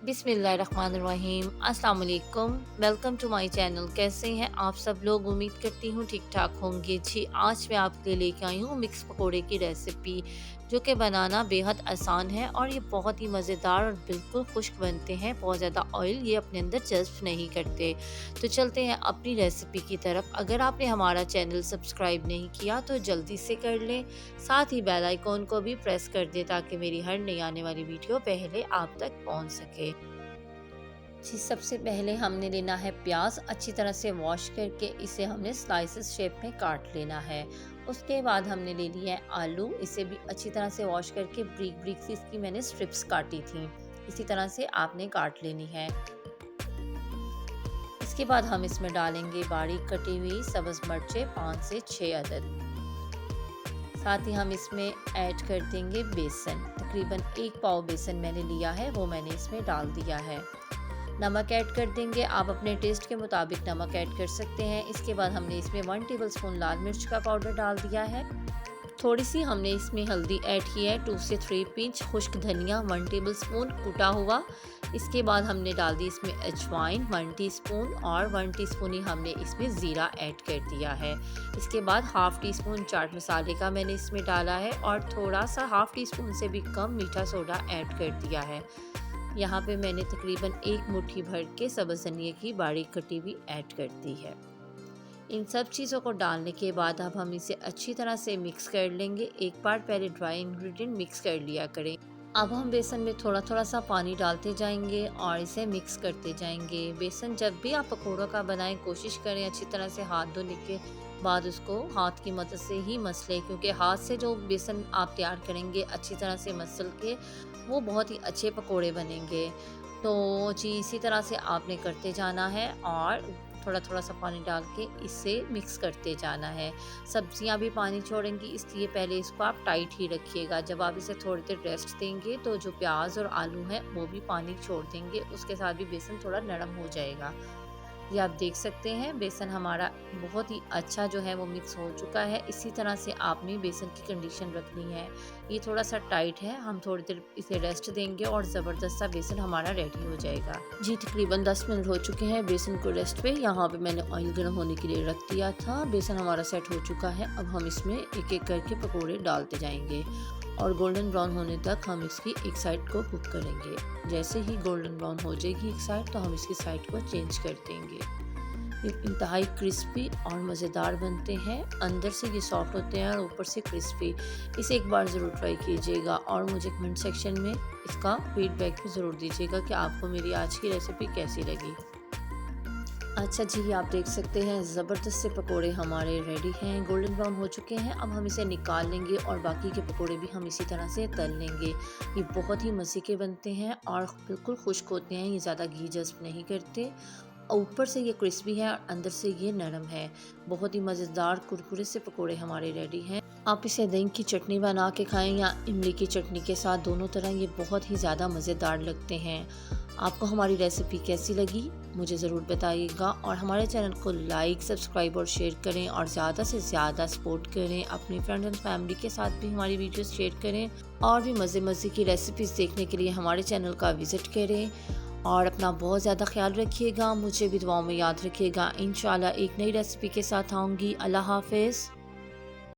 बिस्मिल्लाहिर्रहमानिर्रहीम। अस्सलाम वालेकुम। Welcome to my channel. कैसे हैं आप सब लोग? उम्मीद करती हूँ ठीक ठाक होंगे। जी, आज मैं आपके लिए लेके आई हूँ मिक्स पकोड़े की रेसिपी, जो कि बनाना बेहद आसान है और ये बहुत ही मज़ेदार और बिल्कुल खुश्क बनते हैं। बहुत ज़्यादा ऑयल ये अपने अंदर जज्ब नहीं करते। तो चलते हैं अपनी रेसिपी की तरफ। अगर आपने हमारा चैनल सब्सक्राइब नहीं किया तो जल्दी से कर लें, साथ ही बेल आइकॉन को भी प्रेस कर दें ताकि मेरी हर नई आने वाली वीडियो पहले आप तक पहुंच सके। जी, सबसे पहले हमने लेना है प्याज। अच्छी तरह से वॉश करके इसे हमने स्लाइसेस शेप में काट लेना है। उसके बाद हमने ले लिया है आलू। इसे भी अच्छी तरह से वॉश करके ब्रीक ब्रीक सी इसकी मैंने स्ट्रिप्स काटी थी। इसी तरह से आपने काट लेनी है। इसके बाद हम इसमें डालेंगे बारीक कटी हुई सब्ज़ मिर्चें 5 से 6 अदद। साथ ही हम इसमें ऐड कर देंगे बेसन। तकरीबन 1 पाव बेसन मैंने लिया है, वो मैंने इसमें डाल दिया है। नमक ऐड कर देंगे, आप अपने टेस्ट के मुताबिक नमक ऐड कर सकते हैं। इसके बाद हमने इसमें 1 टेबलस्पून लाल मिर्च का पाउडर डाल दिया है। थोड़ी सी हमने इसमें हल्दी ऐड की है, 2 से 3 पिंच खुश्क धनिया 1 टेबलस्पून कुटा हुआ। इसके बाद हमने डाल दी इसमें अजवाइन 1 टीस्पून और 1 टीस्पून ही हमने इसमें ज़ीरा ऐड कर दिया है। इसके बाद हाफ़ टी स्पून चाट मसाले का मैंने इसमें डाला है और थोड़ा सा हाफ़ टी स्पून से भी कम मीठा सोडा ऐड कर दिया है। यहाँ पे मैंने तकरीबन 1 मुट्ठी भर के सब्ज़ धनिया की बारीक कटी हुई ऐड कर दी है। इन सब चीज़ों को डालने के बाद अब हम इसे अच्छी तरह से मिक्स कर लेंगे। एक बार पहले ड्राई इंग्रेडिएंट मिक्स कर लिया करें। अब हम बेसन में थोड़ा थोड़ा सा पानी डालते जाएंगे और इसे मिक्स करते जाएंगे। बेसन जब भी आप पकौड़ों का बनाएं, कोशिश करें अच्छी तरह से हाथ धोने के बाद उसको हाथ की मदद से ही मस लें, क्योंकि हाथ से जो बेसन आप तैयार करेंगे अच्छी तरह से मसल के, वो बहुत ही अच्छे पकोड़े बनेंगे। तो जी, इसी तरह से आपने करते जाना है और थोड़ा थोड़ा सा पानी डाल के इसे मिक्स करते जाना है। सब्जियां भी पानी छोड़ेंगी, इसलिए पहले इसको आप टाइट ही रखिएगा। जब आप इसे थोड़ी देर रेस्ट देंगे तो जो प्याज और आलू हैं वो भी पानी छोड़ देंगे, उसके साथ भी बेसन थोड़ा नरम हो जाएगा। ये आप देख सकते हैं बेसन हमारा बहुत ही अच्छा जो है वो मिक्स हो चुका है। इसी तरह से आपने बेसन की कंडीशन रखनी है। ये थोड़ा सा टाइट है, हम थोड़ी देर इसे रेस्ट देंगे और ज़बरदस्त सा बेसन हमारा रेडी हो जाएगा। जी, तकरीबन 10 मिनट हो चुके हैं बेसन को रेस्ट पे। यहाँ पे मैंने ऑयल गर्म होने के लिए रख दिया था। बेसन हमारा सेट हो चुका है। अब हम इसमें एक एक करके पकौड़े डालते जाएंगे और गोल्डन ब्राउन होने तक हम इसकी एक साइड को कुक करेंगे। जैसे ही गोल्डन ब्राउन हो जाएगी एक साइड, तो हम इसकी साइड को चेंज कर देंगे। ये इंतहाई क्रिस्पी और मज़ेदार बनते हैं। अंदर से ये सॉफ्ट होते हैं और ऊपर से क्रिस्पी। इसे एक बार ज़रूर ट्राई कीजिएगा और मुझे कमेंट सेक्शन में इसका फीडबैक भी ज़रूर दीजिएगा कि आपको मेरी आज की रेसिपी कैसी लगी। अच्छा जी, आप देख सकते हैं ज़बरदस्त से पकोड़े हमारे रेडी हैं, गोल्डन ब्राउन हो चुके हैं। अब हम इसे निकाल लेंगे और बाकी के पकोड़े भी हम इसी तरह से तल लेंगे। ये बहुत ही मज़े के बनते हैं और बिल्कुल खुश्क होते हैं, ये ज़्यादा घी जज्ब नहीं करते। ऊपर से ये क्रिस्पी है और अंदर से ये नरम है। बहुत ही मज़ेदार कुरकुरे से पकोड़े हमारे रेडी हैं। आप इसे दही की चटनी बना के खाएं या इमली की चटनी के साथ, दोनों तरह ये बहुत ही ज़्यादा मज़ेदार लगते हैं। आपको हमारी रेसिपी कैसी लगी मुझे ज़रूर बताइएगा और हमारे चैनल को लाइक, सब्सक्राइब और शेयर करें और ज़्यादा से ज़्यादा सपोर्ट करें। अपनी फ्रेंड एंड फैमिली के साथ भी हमारी वीडियोस शेयर करें और भी मज़े की रेसिपीज़ देखने के लिए हमारे चैनल का विज़िट करें। और अपना बहुत ज़्यादा ख्याल रखिएगा, मुझे भी दुआओं में याद रखिएगा। इंशाल्लाह एक नई रेसिपी के साथ आऊँगी। अल्लाह हाफ़िज़।